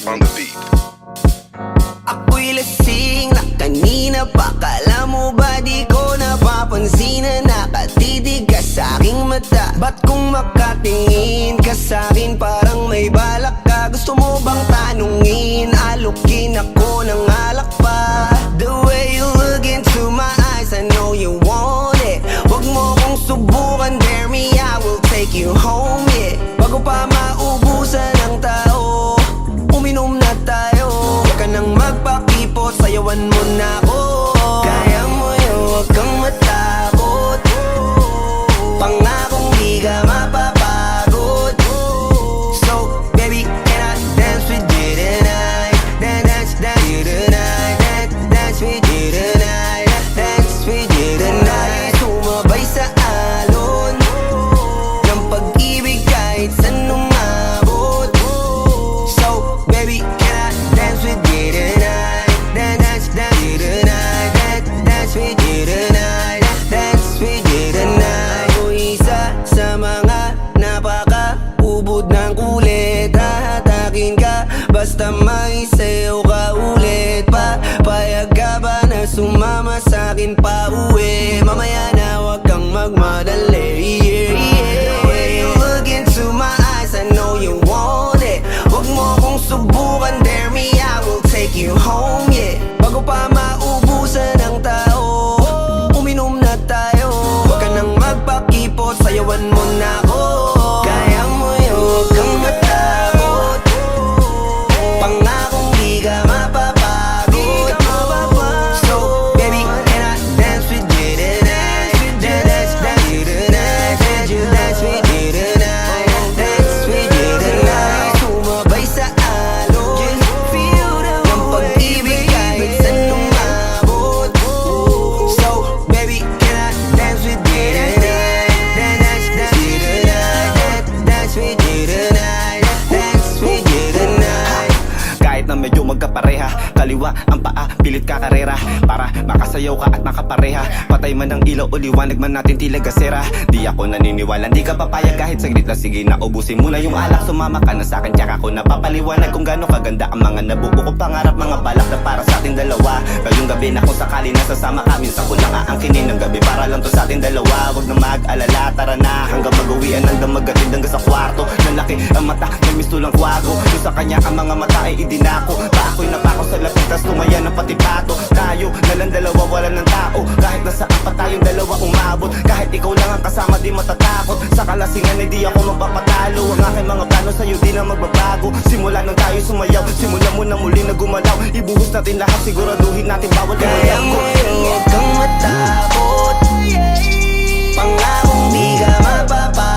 on the beat. Ako'y lasing na kanina pa. Kala mo ba di ko napapansin na nakatitig ka sa'king mata? Ba't kung makatingin ka sa'kin parang may balak ka? Gusto mo bang tanungin? Alukin ako ng alak pa. The way you look into my eyes, I know you want it. Wag mo kong subukan, dare me, I will take you home, yeah. Bago pa maubusan ng tao, uminom na tayo. Huwag ka nang magpakipot, sayawan mo na ako. Kaya mo yun, huwag kang matakot. Pangakong di ka mapapagod. So, baby, can I dance with you tonight? Dance with you tonight. Dance with you tonight. Dance with you tonight. Sumabay sa alon ng pag-ibig kahit saan umabot. So, baby, can I dance with you tonight? Dance with you tonight. Dance with you tonight. Dance with you tonight. O isa sa mga napaka-ubod ng kulit. Hahatakin ka basta maisayaw ka ulit pa. Payag ka ba na sumama sa'kin pa uwi? Mamaya na wag kang magmadali, yeah, yeah. The way you look into my eyes, I know you want it. Wag mo kong subukan, dare me, I will take you home, yeah. Bago pa maubusan ng tao, uminom na tayo. Huwag ka nang magpakipot, sayawan mo na ako. Kaya mo yun, huwag kang matakot. Pangakong di ka mapapagod. So, baby, can I dance with you tonight? Dance with you tonight. Dance with you tonight. Dance with you tonight. Sumabay sa alon ng pag-ibig kahit saan umabot. So, baby, can I dance with you tonight? Dance with you tonight. Dance with you tonight. Dance with you tonight. Kahit na medyo magkapareha, kaliwa ang paa, pilit ka karera para makasayaw ka at makapareha. Patay man ang ilaw o liwanag man natin tila gasera. Di ako naniniwala, di ka papayag kahit saglit na. Sige na, ubusin mo na yung alak. Sumama ka na sa'kin, tsaka ako napapaliwanag kung gaano kaganda ang mga nabuo kong pangarap. Mga balak na para sa ating dalawa. Ngayong gabi na kung sakali nasasama ka, minsan ko lang aangkinin ng gabi para lang to sa ating dalawa. Wag na mag-alala, tara na hanggang mag-uwian, hanggang magatid hanggang sa kwarto. Lalaki ang mata, may mistulang kwago. Yung sa kanya ang mga mata ay idinako. Ako'y napako sa lapit, tas tumaya ng pati pato. Tayo nalang dalawa, wala ng tao. Kahit nasaan pa tayong dalawa umabot. Kahit ikaw lang ang kasama, di matatakot. Sa kalasingan ay di ako magpapatalo. Ang aking mga plano sa'yo di na magbabago. Simula nung tayo sumayaw, simula mo na muli na gumalaw. Ibuhos natin lahat, siguraduhin natin bawat Kaya mo yun, huwag kang matakot. Pangakong di ka mapapagod.